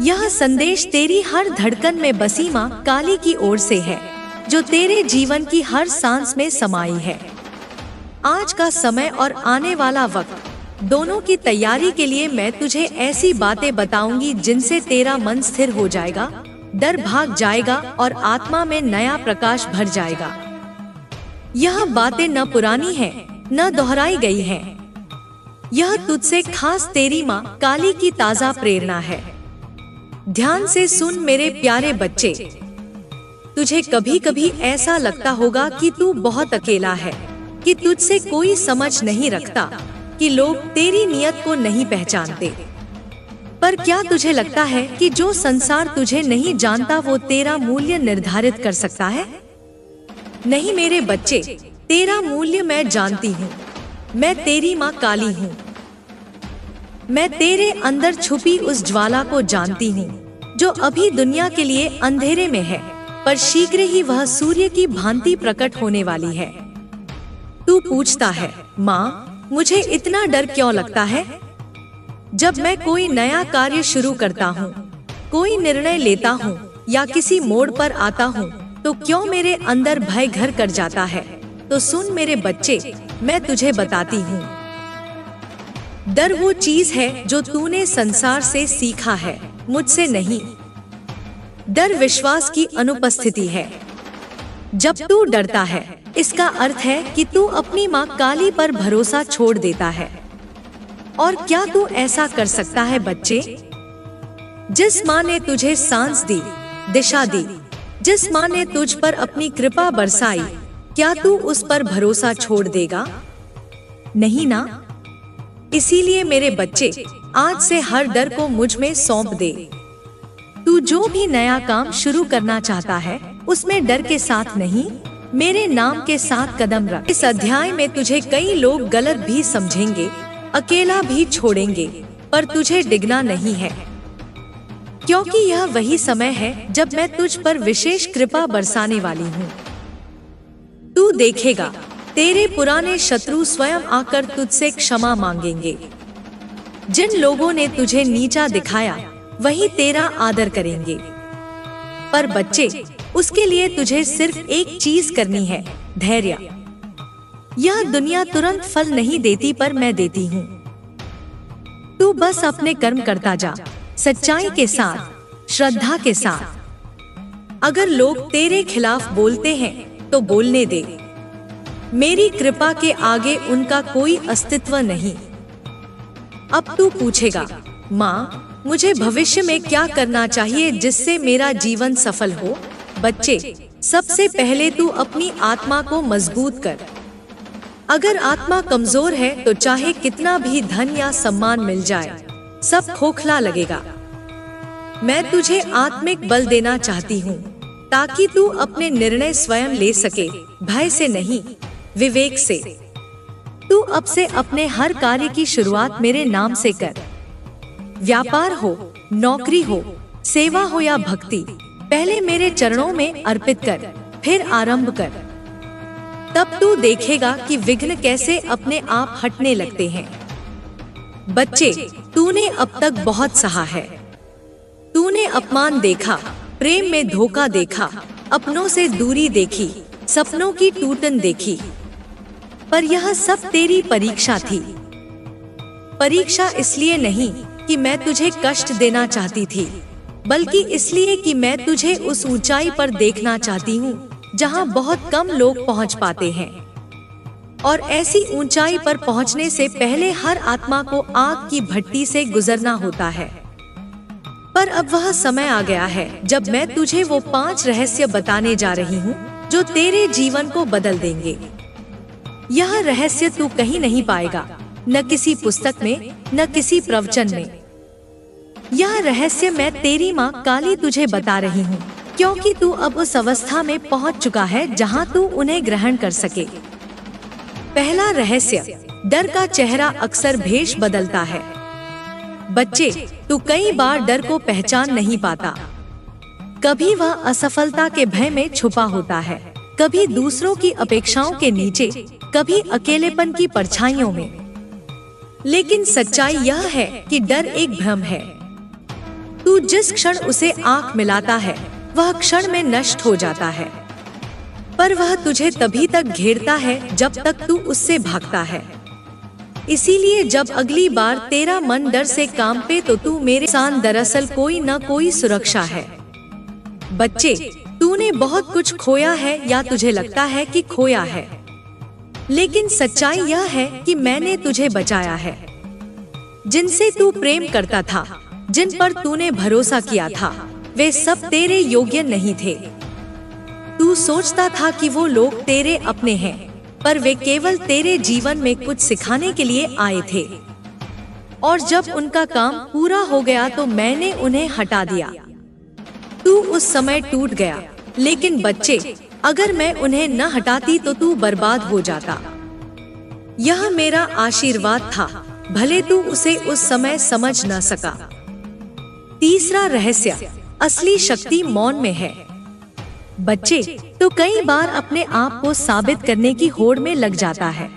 यह संदेश तेरी हर धड़कन में बसी माँ काली की ओर से है, जो तेरे जीवन की हर सांस में समाई है। आज का समय और आने वाला वक्त दोनों की तैयारी के लिए मैं तुझे ऐसी बातें बताऊंगी जिनसे तेरा मन स्थिर हो जाएगा, डर भाग जाएगा और आत्मा में नया प्रकाश भर जाएगा। यह बातें न पुरानी हैं, न दोहराई गई हैं। यह तुझसे खास तेरी माँ काली की ताजा प्रेरणा है। ध्यान से सुन मेरे प्यारे बच्चे। तुझे कभी कभी ऐसा लगता होगा कि तू बहुत अकेला है, कि तुझसे कोई समझ नहीं रखता, कि लोग तेरी नियत को नहीं पहचानते। पर क्या तुझे लगता है कि जो संसार तुझे नहीं जानता वो तेरा मूल्य निर्धारित कर सकता है? नहीं मेरे बच्चे, तेरा मूल्य मैं जानती हूँ। मैं तेरी माँ काली हूँ। मैं तेरे अंदर छुपी उस ज्वाला को जानती हूँ, जो अभी दुनिया के लिए अंधेरे में है, पर शीघ्र ही वह सूर्य की भांति प्रकट होने वाली है। तू पूछता है, माँ मुझे इतना डर क्यों लगता है? जब मैं कोई नया कार्य शुरू करता हूँ, कोई निर्णय लेता हूँ या किसी मोड़ पर आता हूँ, तो क्यों मेरे अंदर भय घर कर जाता है? तो सुन मेरे बच्चे, मैं तुझे बताती हूँ। डर वो चीज है जो तूने संसार से सीखा है, मुझसे नहीं। डर विश्वास की अनुपस्थिति है। जब तू डरता है, इसका अर्थ है कि तू अपनी माँ काली पर भरोसा छोड़ देता है। और क्या तू ऐसा कर सकता है बच्चे? जिस माँ ने तुझे सांस दी, दिशा दी, जिस माँ ने तुझ पर अपनी कृपा बरसाई, क्या तू उस पर भरोसा छोड़ देगा? नहीं ना। इसीलिए मेरे बच्चे, आज से हर डर को मुझ में सौंप दे। तू जो भी नया काम शुरू करना चाहता है, उसमें डर के साथ नहीं, मेरे नाम के साथ कदम रख। इस अध्याय में तुझे कई लोग गलत भी समझेंगे, अकेला भी छोड़ेंगे, पर तुझे डिगना नहीं है, क्योंकि यह वही समय है जब मैं तुझ पर विशेष कृपा बरसाने वाली हूँ। तू देखेगा, तेरे पुराने शत्रु स्वयं आकर तुझसे क्षमा मांगेंगे। जिन लोगों ने तुझे नीचा दिखाया, वही तेरा आदर करेंगे। पर बच्चे, उसके लिए तुझे सिर्फ एक चीज करनी है, धैर्य। यह दुनिया तुरंत फल नहीं देती, पर मैं देती हूँ। तू बस अपने कर्म करता जा, सच्चाई के साथ, श्रद्धा के साथ। अगर लोग तेरे खिलाफ बोलते हैं तो बोलने दे। मेरी कृपा के आगे उनका कोई अस्तित्व नहीं। अब तू पूछेगा, माँ मुझे भविष्य में क्या करना चाहिए जिससे मेरा जीवन सफल हो? बच्चे, सबसे पहले तू अपनी आत्मा को मजबूत कर। अगर आत्मा कमजोर है तो चाहे कितना भी धन या सम्मान मिल जाए, सब खोखला लगेगा। मैं तुझे आत्मिक बल देना चाहती हूँ, ताकि तू अपने निर्णय स्वयं ले सके, भय से नहीं, विवेक से। तू अब से अपने हर कार्य की शुरुआत मेरे नाम से कर। व्यापार हो, नौकरी हो, सेवा हो या भक्ति, पहले मेरे चरणों में अर्पित कर, फिर आरंभ कर। तब तू देखेगा कि विघ्न कैसे अपने आप हटने लगते हैं। बच्चे, तूने अब तक बहुत सहा है। तूने अपमान देखा, प्रेम में धोखा देखा, अपनों से दूरी देखी, सपनों की टूटन देखी, पर यह सब तेरी परीक्षा थी। परीक्षा इसलिए नहीं कि मैं तुझे कष्ट देना चाहती थी, बल्कि इसलिए कि मैं तुझे उस ऊंचाई पर देखना चाहती हूँ जहाँ बहुत कम लोग पहुँच पाते हैं। और ऐसी ऊंचाई पर पहुँचने से पहले हर आत्मा को आग की भट्टी से गुजरना होता है। पर अब वह समय आ गया है जब मैं तुझे वो 5 रहस्य बताने जा रही हूँ जो तेरे जीवन को बदल देंगे। यह रहस्य तू कहीं नहीं पाएगा, न किसी पुस्तक में, न किसी प्रवचन में। यह रहस्य मैं तेरी माँ काली तुझे बता रही हूँ, क्योंकि तू अब उस अवस्था में पहुँच चुका है जहाँ तू उन्हें ग्रहण कर सके। पहला रहस्य, डर का चेहरा अक्सर भेष बदलता है। बच्चे, तू कई बार डर को पहचान नहीं पाता। कभी वह असफलता के भय में छुपा होता है, कभी दूसरों की अपेक्षाओं के नीचे, कभी अकेलेपन की परछाइयों में। लेकिन सच्चाई यह है कि डर एक भ्रम है। तू जिस क्षण उसे आंख मिलाता है वह क्षण में नष्ट हो जाता है, पर वह तुझे तभी तक घेरता है जब तक तू उससे भागता है। इसीलिए जब अगली बार तेरा मन डर से कांपे तो तू मेरे साथ दरअसल कोई न कोई सुरक्षा है। बच्चे, तूने बहुत कुछ खोया है या तुझे लगता है कि खोया है, लेकिन सच्चाई यह है कि मैंने तुझे बचाया है। जिनसे तू प्रेम करता था, जिन पर तूने भरोसा किया था, वे सब तेरे योग्य नहीं थे। तू सोचता था कि वो लोग तेरे अपने हैं, पर वे केवल तेरे जीवन में कुछ सिखाने के लिए आए थे, और जब उनका काम पूरा हो गया तो मैंने उन्हें हटा दिया। तू उस समय टूट गया, लेकिन बच्चे, अगर मैं उन्हें न हटाती तो तू बर्बाद हो जाता। यह मेरा आशीर्वाद था, भले तू उसे उस समय समझ न सका। तीसरा रहस्य, असली शक्ति मौन में है। बच्चे, तो कई बार अपने आप को साबित करने की होड़ में लग जाता है।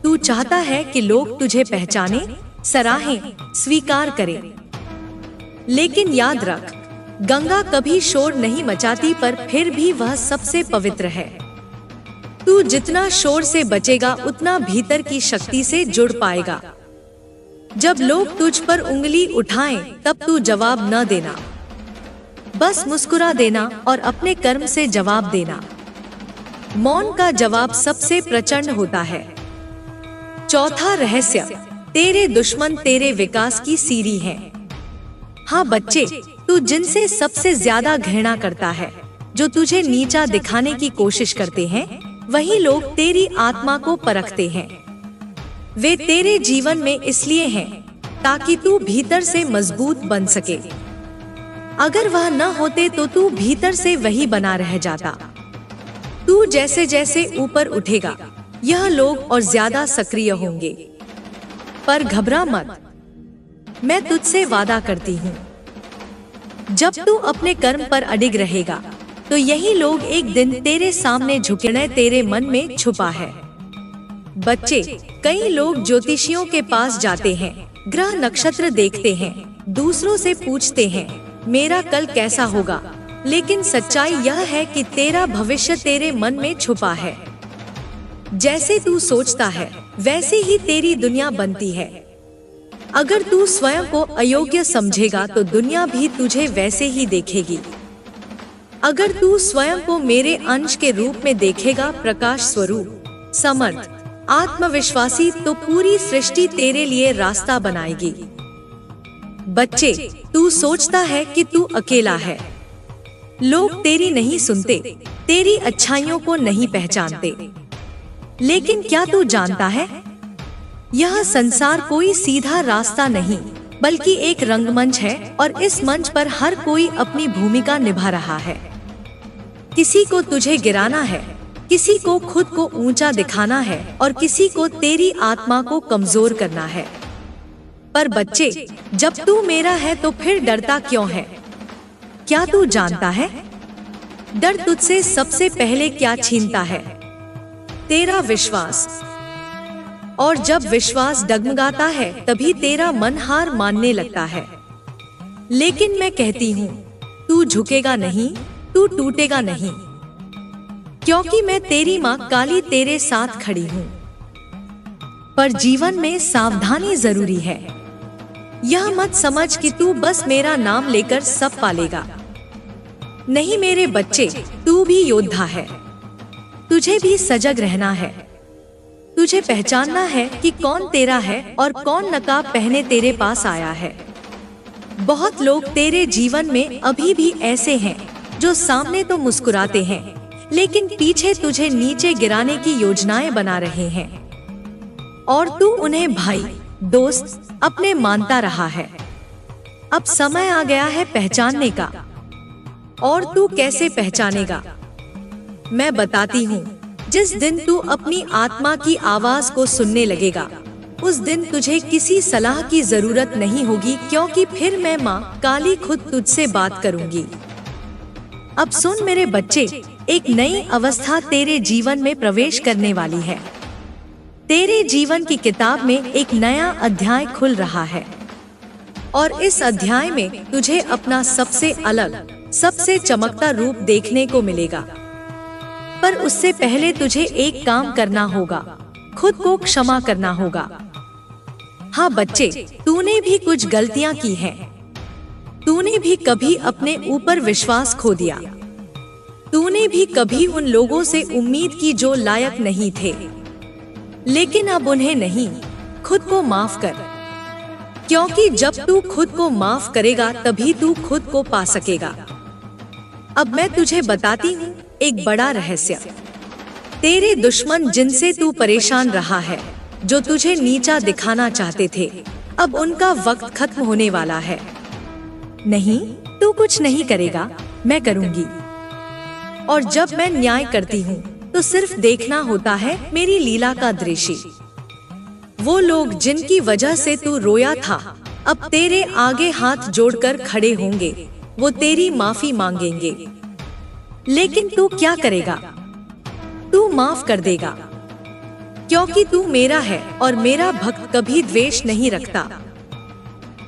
तू चाहता है कि लोग तुझे पहचाने, सराहें, स्वीकार करें। लेकिन याद रख, गंगा कभी शोर नहीं मचाती, पर फिर भी वह सबसे पवित्र है। तू जितना शोर से बचेगा उतना भीतर की शक्ति से जुड़ पाएगा। जब लोग तुझ पर उंगली उठाएं, तब तू जवाब न देना, बस मुस्कुरा देना और अपने कर्म से जवाब देना। मौन का जवाब सबसे प्रचंड होता है। चौथा रहस्य, तेरे दुश्मन तेरे विकास की सीढ़ी हैं। हाँ बच्चे, तू जिनसे सबसे ज्यादा घृणा करता है, जो तुझे नीचा दिखाने की कोशिश करते हैं, वही लोग तेरी आत्मा को परखते हैं। वे तेरे जीवन में इसलिए हैं ताकि तू भीतर से मजबूत बन सके। अगर वह न होते तो तू भीतर से वही बना रह जाता। तू जैसे जैसे ऊपर उठेगा, यह लोग और ज्यादा सक्रिय होंगे। पर घबरा मत, मैं तुझसे वादा करती हूँ, जब तू अपने कर्म पर अडिग रहेगा तो यही लोग एक दिन तेरे सामने झुकने तेरे मन में छुपा है। बच्चे, कई लोग ज्योतिषियों के पास जाते हैं, ग्रह नक्षत्र देखते हैं, दूसरों से पूछते हैं मेरा कल कैसा होगा, लेकिन सच्चाई यह है कि तेरा भविष्य तेरे मन में छुपा है। जैसे तू सोचता है वैसे ही तेरी दुनिया बनती है। अगर तू स्वयं को अयोग्य समझेगा तो दुनिया भी तुझे वैसे ही देखेगी। अगर तू स्वयं को मेरे अंश के रूप में देखेगा, प्रकाश स्वरूप, समर्थ, आत्मविश्वासी, तो पूरी सृष्टि तेरे लिए रास्ता बनाएगी। बच्चे, तू सोचता है कि तू अकेला है, लोग तेरी नहीं सुनते, तेरी अच्छाइयों को नहीं पहचानते। लेकिन क्या तू जानता है, यह संसार कोई सीधा रास्ता नहीं बल्कि एक रंगमंच है, और इस मंच पर हर कोई अपनी भूमिका निभा रहा है। किसी को तुझे गिराना है, किसी को खुद को ऊंचा दिखाना है, और किसी को तेरी आत्मा को कमजोर करना है। पर बच्चे, जब तू मेरा है तो फिर डरता क्यों है? क्या तू जानता है, डर तुझसे सबसे पहले क्या छीनता है? तेरा विश्वास। और जब विश्वास डगमगाता है तभी तेरा मन हार मानने लगता है। लेकिन मैं कहती हूँ, तू झुकेगा नहीं, तू टूटेगा नहीं, क्योंकि मैं तेरी माँ काली तेरे साथ खड़ी हूँ। पर जीवन में सावधानी जरूरी है। यह मत समझ कि तू बस मेरा नाम लेकर सब पालेगा। नहीं मेरे बच्चे, तू भी योद्धा है। तुझे भी सजग रहना है। तुझे पहचानना है कि कौन तेरा है और कौन नकाब पहने तेरे पास आया है। बहुत लोग तेरे जीवन में अभी भी ऐसे हैं जो सामने तो मुस्कुराते हैं, लेकिन पीछे तुझे नीचे गिराने की योजनाएं बना रहे हैं, और तू उन्हें भाई, दोस्त, अपने मानता रहा है। अब समय आ गया है पहचानने का। और तू कैसे पहचानेगा? मैं बताती हूँ। जिस दिन तू अपनी आत्मा की आवाज को सुनने लगेगा, उस दिन तुझे किसी सलाह की जरूरत नहीं होगी, क्योंकि फिर मैं माँ काली खुद तुझसे बात करूंगी। अब सुन मेरे बच्चे, एक नई अवस्था तेरे जीवन में प्रवेश करने वाली है। तेरे जीवन की किताब में एक नया अध्याय खुल रहा है। और इस अध्याय में तुझे अपना सबसे अलग, सबसे चमकता रूप देखने को मिलेगा। पर उससे पहले तुझे एक काम करना होगा, खुद को क्षमा करना होगा। हाँ बच्चे, तूने भी कुछ गलतियां की हैं। तूने भी कभी अपने ऊपर विश्वास खो दिया। तूने भी कभी उन लोगों से उम्मीद की जो लायक नहीं थे। लेकिन अब उन्हें नहीं, खुद को माफ कर, क्योंकि जब तू खुद को माफ करेगा तभी तू खुद को पा सकेगा। अब मैं तुझे बताती हूँ एक बड़ा रहस्य। तेरे दुश्मन जिनसे तू परेशान रहा है, जो तुझे नीचा दिखाना चाहते थे, अब उनका वक्त खत्म होने वाला है। नहीं, तू कुछ नहीं करेगा, मैं करूंगी। और जब मैं न्याय करती हूँ तो सिर्फ देखना होता है मेरी लीला का दृश्य। वो लोग जिनकी वजह से तू रोया था, अब तेरे आगे हाथ जोड़कर खड़े होंगे। वो तेरी माफी मांगेंगे। लेकिन तू क्या करेगा? तू माफ कर देगा, क्योंकि तू मेरा है और मेरा भक्त कभी द्वेष नहीं रखता।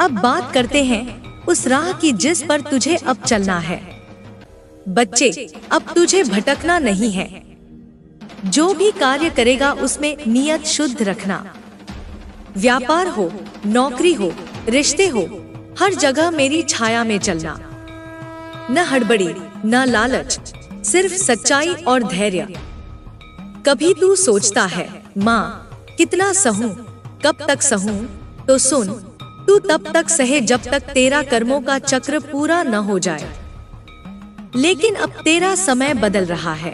अब बात करते हैं उस राह की जिस पर तुझे अब चलना है। बच्चे, अब तुझे भटकना नहीं है। जो भी कार्य करेगा उसमें नियत शुद्ध रखना। व्यापार हो, नौकरी हो, रिश्ते हो, हर जगह मेरी छाया में चलना। न हड़बड़ी, न लालच, सिर्फ सच्चाई और धैर्य। कभी तू सोचता है, माँ कितना सहूं, कब तक सहूं? तो सुन, तू तब तक सहे जब तक तेरा कर्मों का चक्र पूरा न हो जाए। लेकिन अब तेरा समय बदल रहा है।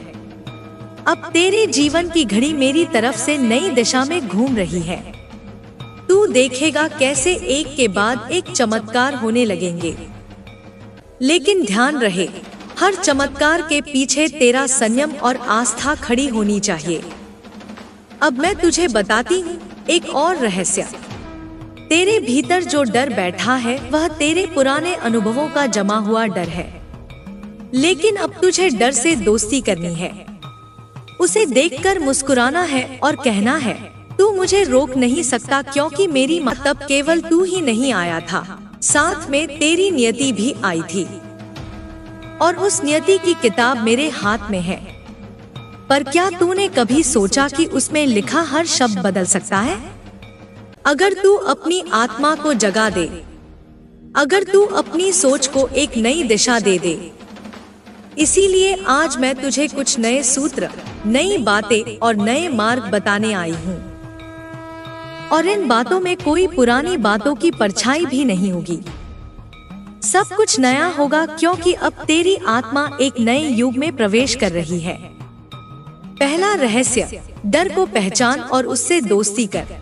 अब तेरे जीवन की घड़ी मेरी तरफ से नई दिशा में घूम रही है। तू देखेगा कैसे एक के बाद एक चमत्कार होने लगेंगे। लेकिन ध्यान रहे, हर चमत्कार के पीछे तेरा संयम और आस्था खड़ी होनी चाहिए। अब मैं तुझे बताती हूँ एक और रहस्य। तेरे भीतर जो डर बैठा है वह तेरे पुराने अनुभवों का जमा हुआ डर है। लेकिन अब तुझे डर से दोस्ती करनी है। उसे देखकर मुस्कुराना है और कहना है, तू मुझे रोक नहीं सकता, क्योंकि मेरी माँ तब केवल तू ही नहीं आया था, साथ में तेरी नियति भी आई थी। और उस नियति की किताब मेरे हाथ में है। पर क्या तूने कभी सोचा कि उसमें लिखा हर शब्द बदल सकता है? अगर तू अपनी आत्मा को जगा दे, अगर तू अपनी सोच को एक नई दिशा दे दे। इसीलिए आज मैं तुझे कुछ नए सूत्र, नई बातें और नए मार्ग बताने आई हूँ। और इन बातों में कोई पुरानी बातों की परछाई भी नहीं होगी। सब कुछ नया होगा, क्योंकि अब तेरी आत्मा एक नए युग में प्रवेश कर रही है। पहला रहस्य, डर को पहचान और उससे दोस्ती कर।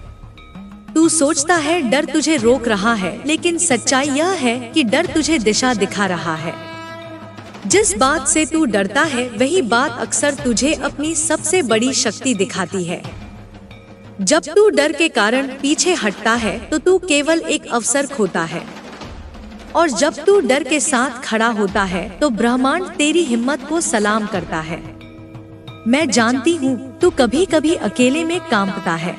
तू सोचता है डर तुझे रोक रहा है, लेकिन सच्चाई यह है कि डर तुझे दिशा दिखा रहा है। जिस बात से तू डरता है वही बात अक्सर तुझे अपनी सबसे बड़ी शक्ति दिखाती है। जब तू डर के कारण पीछे हटता है तो तू केवल एक अवसर खोता है, और जब तू डर के साथ खड़ा होता है तो ब्रह्मांड तेरी हिम्मत को सलाम करता है। मैं जानती हूँ तू कभी कभी अकेले में कांपता है,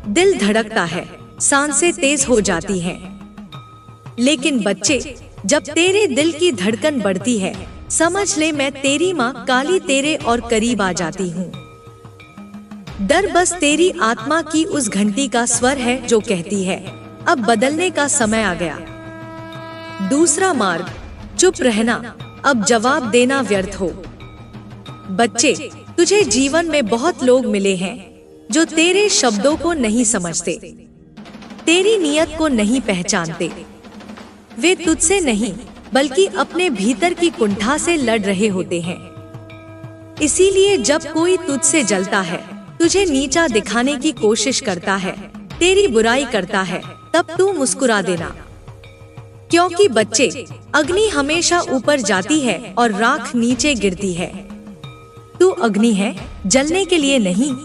दिल धड़कता है, सांसें तेज हो जाती हैं। लेकिन बच्चे, जब तेरे दिल की धड़कन बढ़ती है, समझ ले मैं तेरी माँ काली तेरे और करीब आ जाती हूँ। डर बस तेरी आत्मा की उस घंटी का स्वर है जो कहती है, अब बदलने का समय आ गया। दूसरा मार्ग, चुप रहना, अब जवाब देना व्यर्थ हो। बच्चे, तुझे जीवन में बहुत लोग मिले हैं जो तेरे शब्दों को नहीं समझते, तेरी नीयत को नहीं पहचानते। वे तुझसे नहीं बल्कि अपने भीतर की कुंठा से लड़ रहे होते हैं। इसीलिए जब कोई तुझसे जलता है, तुझे नीचा दिखाने की कोशिश करता है, तेरी बुराई करता है, तब तू मुस्कुरा देना। क्योंकि बच्चे, अग्नि हमेशा ऊपर जाती है और राख नीचे गिरती है। तू अग्नि है, जलने के लिए नहीं,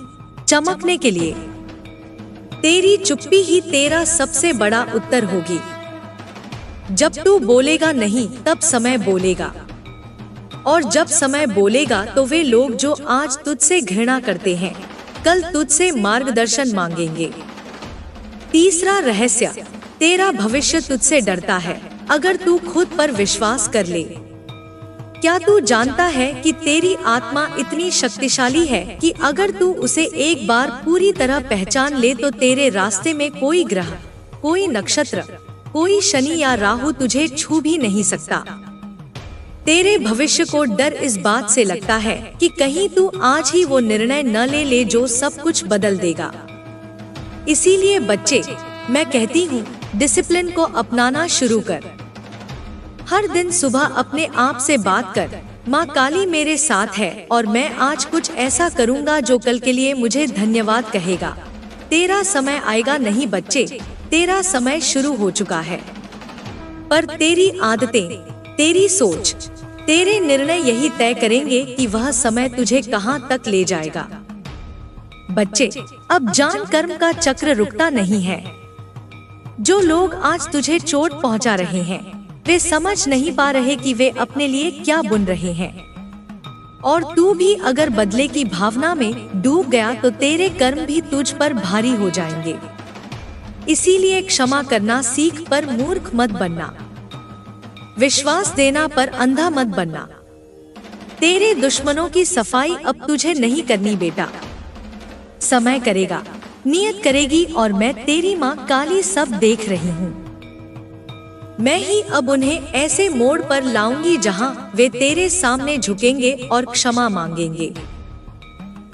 चमकने के लिए। तेरी चुप्पी ही तेरा सबसे बड़ा उत्तर होगी। जब तू बोलेगा नहीं, तब समय बोलेगा, और जब समय बोलेगा तो वे लोग जो आज तुझसे घृणा करते हैं, कल तुझसे मार्गदर्शन मांगेंगे। तीसरा रहस्य, तेरा भविष्य तुझसे डरता है अगर तू खुद पर विश्वास कर ले। क्या तू जानता है कि तेरी आत्मा इतनी शक्तिशाली है कि अगर तू उसे एक बार पूरी तरह पहचान ले तो तेरे रास्ते में कोई ग्रह, कोई नक्षत्र, कोई शनि या राहु तुझे छू भी नहीं सकता। तेरे भविष्य को डर इस बात से लगता है कि कहीं तू आज ही वो निर्णय न ले ले जो सब कुछ बदल देगा। इसीलिए बच्चे, मैं कहती हूँ, डिसिप्लिन को अपनाना शुरू कर। हर दिन सुबह अपने आप से बात कर, माँ काली मेरे साथ है और मैं आज कुछ ऐसा करूँगा जो कल के लिए मुझे धन्यवाद कहेगा। तेरा समय आएगा नहीं बच्चे, तेरा समय शुरू हो चुका है। पर तेरी आदतें, तेरी सोच, तेरे निर्णय यही तय करेंगे कि वह समय तुझे कहां तक ले जाएगा। बच्चे, अब जान कर्म का चक्र रुकता नहीं है। जो लोग आज तुझे चोट पहुंचा रहे हैं, वे समझ नहीं पा रहे कि वे अपने लिए क्या बुन रहे हैं। और तू भी अगर बदले की भावना में डूब गया तो तेरे कर्म भी तुझ पर भारी हो जाएंगे। इसीलिए क्षमा करना सीख, पर मूर्ख मत बनना। विश्वास देना पर अंधा मत बनना। तेरे दुश्मनों की सफाई अब तुझे नहीं करनी बेटा, समय करेगा, नियत करेगी और मैं तेरी माँ काली सब देख रही हूँ। मैं ही अब उन्हें ऐसे मोड़ पर लाऊंगी जहाँ वे तेरे सामने झुकेंगे और क्षमा मांगेंगे।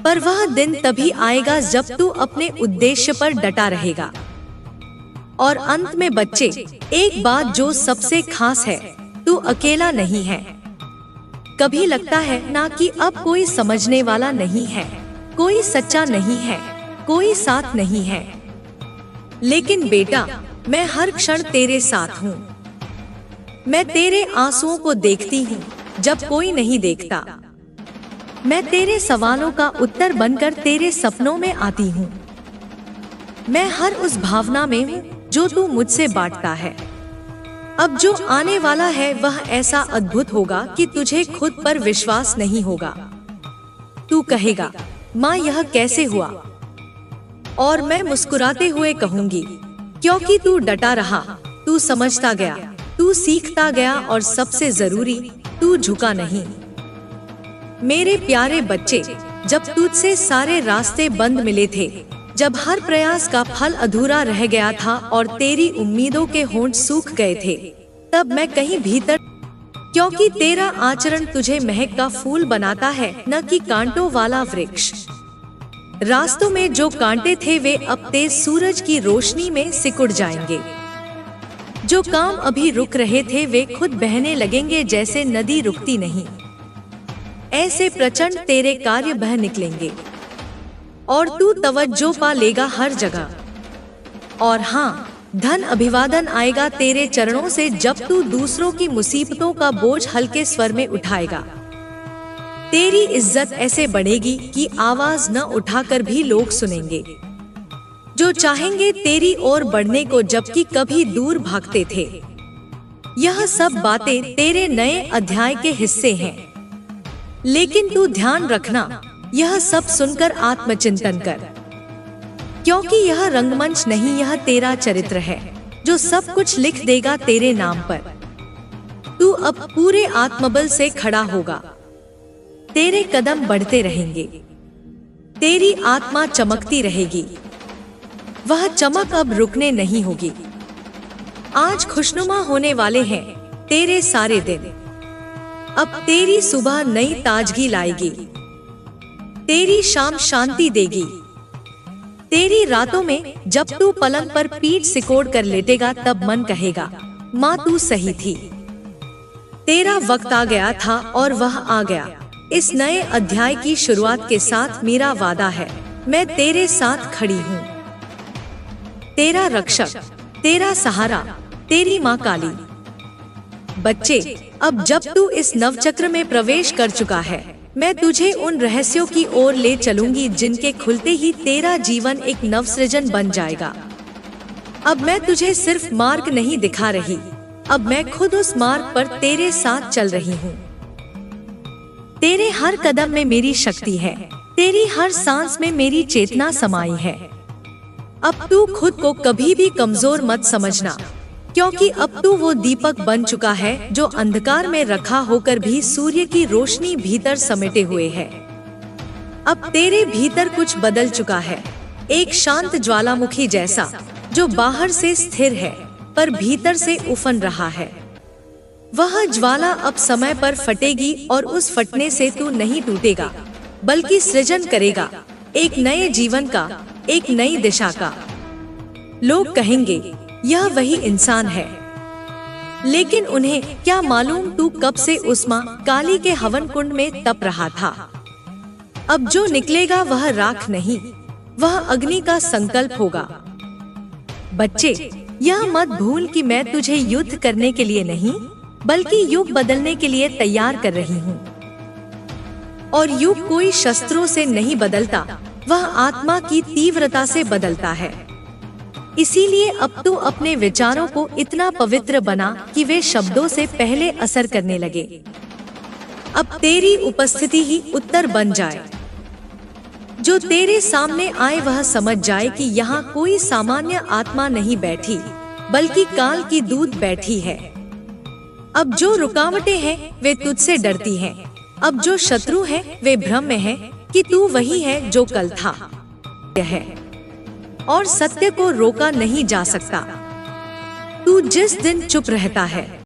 पर वह दिन तभी आएगा जब तू अपने उद्देश्य पर डटा रहेगा। और अंत में बच्चे, एक बात जो सबसे खास है, तू अकेला नहीं है। कभी लगता है ना कि अब कोई समझने वाला नहीं है, कोई सच्चा नहीं है, कोई साथ नहीं है। लेकिन बेटा, मैं हर क्षण तेरे साथ हूँ। मैं तेरे आंसुओं को देखती हूँ जब कोई नहीं देखता। मैं तेरे सवालों का उत्तर बनकर तेरे सपनों में आती हूँ। मैं हर उस भावना में हूँ जो तू मुझसे बांटता है। अब जो आने वाला है वह ऐसा अद्भुत होगा कि तुझे खुद पर विश्वास नहीं होगा। तू कहेगा, माँ यह कैसे हुआ? और मैं मुस्कुराते हुए कहूंगी, क्योंकि तू डटा रहा, तू समझता गया, तू सीखता गया और सबसे जरूरी, तू झुका नहीं। मेरे प्यारे बच्चे, जब तुझसे सारे रास्ते बंद मिले थे, जब हर प्रयास का फल अधूरा रह गया था और तेरी उम्मीदों के होंठ सूख गए थे, तब मैं कहीं भीतर, क्योंकि तेरा आचरण तुझे महक का फूल बनाता है, न कि कांटों वाला वृक्ष। रास्तों में जो कांटे थे वे अब तेज सूरज की रोशनी में सिकुड़ जाएंगे। जो काम अभी रुक रहे थे वे खुद बहने लगेंगे जैसे नदी रुकती नहीं। ऐसे प्रचंड तेरे कार्य बह निकलेंगे और तू तवज्जो पा लेगा हर जगह। और हाँ, धन अभिवादन आएगा तेरे चरणों से जब तू दूसरों की मुसीबतों का बोझ हल्के स्वर में उठाएगा। तेरी इज्जत ऐसे बढ़ेगी कि आवाज न उठाकर भी लोग सुनेंगे, जो चाहेंगे तेरी ओर बढ़ने को जबकि कभी दूर भागते थे। यह सब बातें तेरे नए अध्याय के हिस्से हैं। लेकिन तू ध्यान रखना, यह सब सुनकर आत्मचिंतन कर, क्योंकि यह रंगमंच नहीं, यह तेरा चरित्र है जो सब कुछ लिख देगा तेरे नाम पर। तू अब पूरे आत्मबल से खड़ा होगा। तेरे कदम बढ़ते रहेंगे, तेरी आत्मा चमकती रहेगी। वह चमक अब रुकने नहीं होगी। आज खुशनुमा होने वाले हैं तेरे सारे दिन। अब तेरी सुबह नई ताजगी लाएगी, तेरी शाम शांति देगी। तेरी रातों में जब तू पलंग पर पीठ सिकोड़ कर लेटेगा तब मन कहेगा, माँ तू सही थी। तेरा वक्त आ गया था और वह आ गया। इस नए अध्याय की शुरुआत के साथ मेरा वादा है, मैं तेरे साथ खड़ी हूँ। तेरा रक्षक, तेरा सहारा, तेरी माँ काली। बच्चे, अब जब तू इस नवचक्र में प्रवेश कर चुका है, मैं तुझे उन रहस्यों की ओर ले चलूंगी जिनके खुलते ही तेरा जीवन एक नवसृजन बन जाएगा। अब मैं तुझे सिर्फ मार्ग नहीं दिखा रही, अब मैं खुद उस मार्ग पर तेरे साथ चल रही हूँ। तेरे हर कदम में मेरी शक्ति है, तेरी हर सांस में मेरी चेतना समाई है। अब तू खुद को कभी भी कमजोर मत समझना, क्योंकि अब तू वो दीपक बन चुका है जो अंधकार में रखा होकर भी सूर्य की रोशनी भीतर समेटे हुए है। अब तेरे भीतर कुछ बदल चुका है, एक शांत ज्वालामुखी जैसा, जो बाहर से स्थिर है पर भीतर से उफन रहा है। वह ज्वाला अब समय पर फटेगी और उस फटने से तू नहीं टूटेगा, बल्कि सृजन करेगा, एक नए जीवन का, एक नई दिशा का। लोग कहेंगे यह वही इंसान है, लेकिन उन्हें क्या मालूम तू कब से उस मां काली के हवन कुंड में तप रहा था। अब जो निकलेगा वह राख नहीं, वह अग्नि का संकल्प होगा। बच्चे, यह मत भूल कि मैं तुझे युद्ध करने के लिए नहीं, बल्कि युग बदलने के लिए तैयार कर रही हूँ। और युग कोई शस्त्रों से नहीं बदलता, वह आत्मा की तीव्रता से बदलता है। इसीलिए अब तू अपने विचारों को इतना पवित्र बना कि वे शब्दों से पहले असर करने लगे। अब तेरी उपस्थिति ही उत्तर बन जाए। जो तेरे सामने आए वह समझ जाए कि यहाँ कोई सामान्य आत्मा नहीं बैठी, बल्कि काल की दूत बैठी है। अब जो रुकावटें हैं वे तुझसे डरती हैं। अब जो शत्रु हैं वे भ्रम में हैं कि तू वही है जो कल था है, और सत्य को रोका नहीं जा सकता। तू जिस दिन चुप रहता है